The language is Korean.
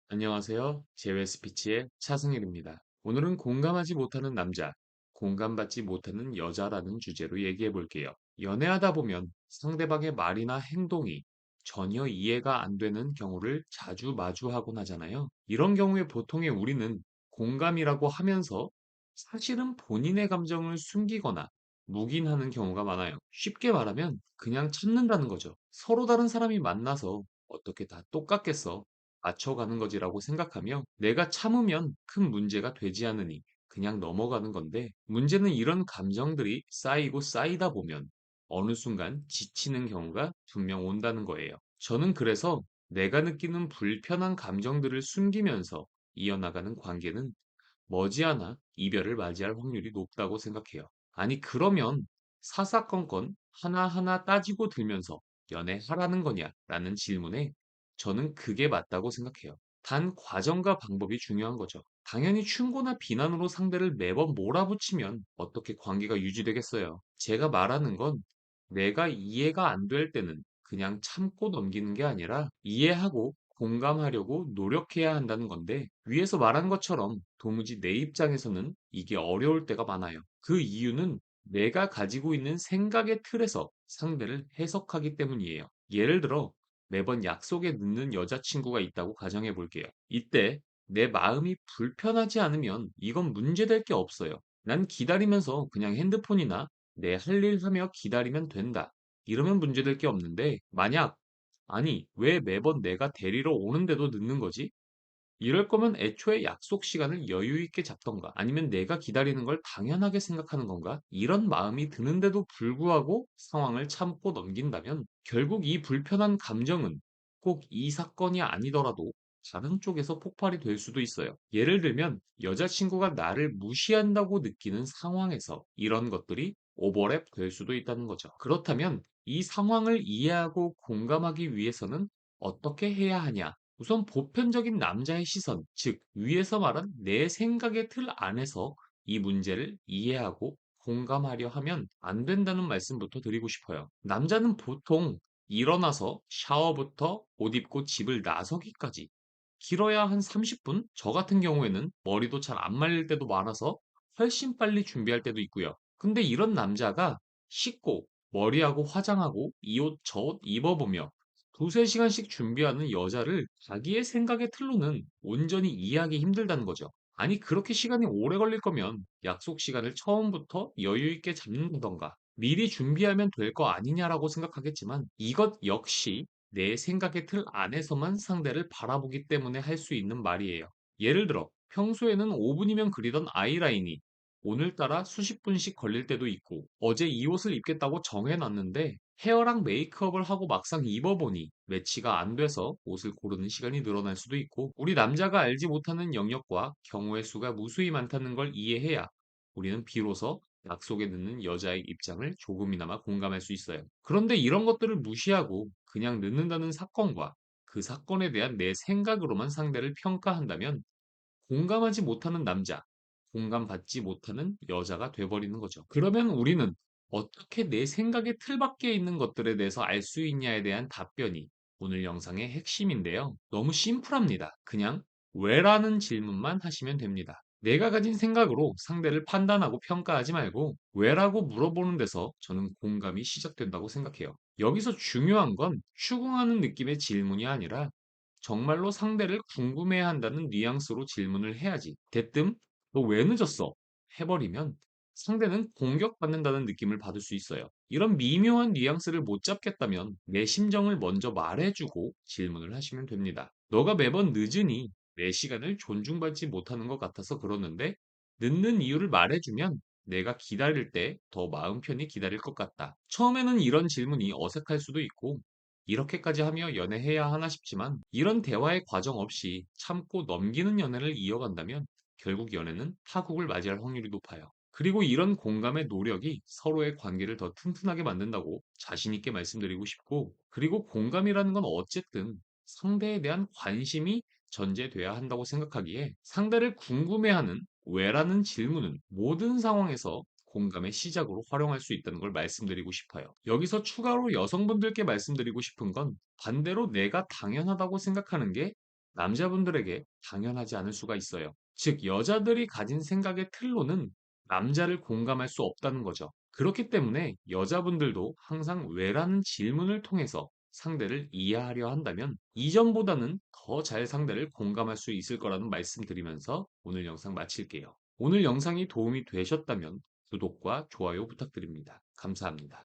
안녕하세요. 제외 스피치의 차승일입니다. 오늘은 공감하지 못하는 남자, 공감받지 못하는 여자라는 주제로 얘기해 볼게요. 연애하다 보면 상대방의 말이나 행동이 전혀 이해가 안 되는 경우를 자주 마주하곤 하잖아요. 이런 경우에 보통의 우리는 공감이라고 하면서 사실은 본인의 감정을 숨기거나 묵인하는 경우가 많아요. 쉽게 말하면 그냥 참는다는 거죠. 서로 다른 사람이 만나서 어떻게 다 똑같겠어? 맞춰가는 거지라고 생각하며 내가 참으면 큰 문제가 되지 않으니 그냥 넘어가는 건데 문제는 이런 감정들이 쌓이고 쌓이다 보면 어느 순간 지치는 경우가 분명 온다는 거예요. 저는 그래서 내가 느끼는 불편한 감정들을 숨기면서 이어나가는 관계는 머지않아 이별을 맞이할 확률이 높다고 생각해요. 아니, 그러면 사사건건 하나하나 따지고 들면서 연애하라는 거냐? 라는 질문에 저는 그게 맞다고 생각해요. 단 과정과 방법이 중요한 거죠. 당연히 충고나 비난으로 상대를 매번 몰아붙이면 어떻게 관계가 유지되겠어요? 제가 말하는 건 내가 이해가 안 될 때는 그냥 참고 넘기는 게 아니라 이해하고 공감하려고 노력해야 한다는 건데 위에서 말한 것처럼 도무지 내 입장에서는 이게 어려울 때가 많아요. 그 이유는 내가 가지고 있는 생각의 틀에서 상대를 해석하기 때문이에요. 예를 들어 매번 약속에 늦는 여자친구가 있다고 가정해 볼게요. 이때 내 마음이 불편하지 않으면 이건 문제될 게 없어요. 난 기다리면서 그냥 핸드폰이나 내 할 일 하며 기다리면 된다. 이러면 문제될 게 없는데 만약 아니, 왜 매번 내가 데리러 오는데도 늦는 거지? 이럴 거면 애초에 약속 시간을 여유 있게 잡던가 아니면 내가 기다리는 걸 당연하게 생각하는 건가? 이런 마음이 드는데도 불구하고 상황을 참고 넘긴다면 결국 이 불편한 감정은 꼭 이 사건이 아니더라도 다른 쪽에서 폭발이 될 수도 있어요. 예를 들면 여자친구가 나를 무시한다고 느끼는 상황에서 이런 것들이 오버랩 될 수도 있다는 거죠. 그렇다면 이 상황을 이해하고 공감하기 위해서는 어떻게 해야 하냐? 우선 보편적인 남자의 시선, 즉 위에서 말한 내 생각의 틀 안에서 이 문제를 이해하고 공감하려 하면 안 된다는 말씀부터 드리고 싶어요. 남자는 보통 일어나서 샤워부터 옷 입고 집을 나서기까지 길어야 한 30분? 저 같은 경우에는 머리도 잘 안 말릴 때도 많아서 훨씬 빨리 준비할 때도 있고요. 근데 이런 남자가 씻고 머리하고 화장하고 이 옷 저 옷 입어보며 두세 시간씩 준비하는 여자를 자기의 생각의 틀로는 온전히 이해하기 힘들다는 거죠. 아니, 그렇게 시간이 오래 걸릴 거면 약속 시간을 처음부터 여유 있게 잡는다던가 미리 준비하면 될 거 아니냐라고 생각하겠지만 이것 역시 내 생각의 틀 안에서만 상대를 바라보기 때문에 할 수 있는 말이에요. 예를 들어 평소에는 5분이면 그리던 아이라인이 오늘따라 수십 분씩 걸릴 때도 있고 어제 이 옷을 입겠다고 정해놨는데 헤어랑 메이크업을 하고 막상 입어보니 매치가 안 돼서 옷을 고르는 시간이 늘어날 수도 있고 우리 남자가 알지 못하는 영역과 경우의 수가 무수히 많다는 걸 이해해야 우리는 비로소 약속에 늦는 여자의 입장을 조금이나마 공감할 수 있어요. 그런데 이런 것들을 무시하고 그냥 늦는다는 사건과 그 사건에 대한 내 생각으로만 상대를 평가한다면 공감하지 못하는 남자, 공감받지 못하는 여자가 돼버리는 거죠. 그러면 우리는 어떻게 내 생각의 틀 밖에 있는 것들에 대해서 알 수 있냐에 대한 답변이 오늘 영상의 핵심인데요. 너무 심플합니다. 그냥 왜라는 질문만 하시면 됩니다. 내가 가진 생각으로 상대를 판단하고 평가하지 말고 왜라고 물어보는 데서 저는 공감이 시작된다고 생각해요. 여기서 중요한 건 추궁하는 느낌의 질문이 아니라 정말로 상대를 궁금해한다는 뉘앙스로 질문을 해야지. 대뜸 "너 왜 늦었어?" 해버리면 상대는 공격받는다는 느낌을 받을 수 있어요. 이런 미묘한 뉘앙스를 못 잡겠다면 내 심정을 먼저 말해주고 질문을 하시면 됩니다. "너가 매번 늦으니 내 시간을 존중받지 못하는 것 같아서 그러는데 늦는 이유를 말해주면 내가 기다릴 때 더 마음 편히 기다릴 것 같다." 처음에는 이런 질문이 어색할 수도 있고 이렇게까지 하며 연애해야 하나 싶지만 이런 대화의 과정 없이 참고 넘기는 연애를 이어간다면 결국 연애는 파국을 맞이할 확률이 높아요. 그리고 이런 공감의 노력이 서로의 관계를 더 튼튼하게 만든다고 자신 있게 말씀드리고 싶고, 그리고 공감이라는 건 어쨌든 상대에 대한 관심이 전제돼야 한다고 생각하기에 상대를 궁금해하는 왜라는 질문은 모든 상황에서 공감의 시작으로 활용할 수 있다는 걸 말씀드리고 싶어요. 여기서 추가로 여성분들께 말씀드리고 싶은 건 반대로 내가 당연하다고 생각하는 게 남자분들에게 당연하지 않을 수가 있어요. 즉, 여자들이 가진 생각의 틀로는 남자를 공감할 수 없다는 거죠. 그렇기 때문에 여자분들도 항상 왜라는 질문을 통해서 상대를 이해하려 한다면 이전보다는 더 잘 상대를 공감할 수 있을 거라는 말씀드리면서 오늘 영상 마칠게요. 오늘 영상이 도움이 되셨다면 구독과 좋아요 부탁드립니다. 감사합니다.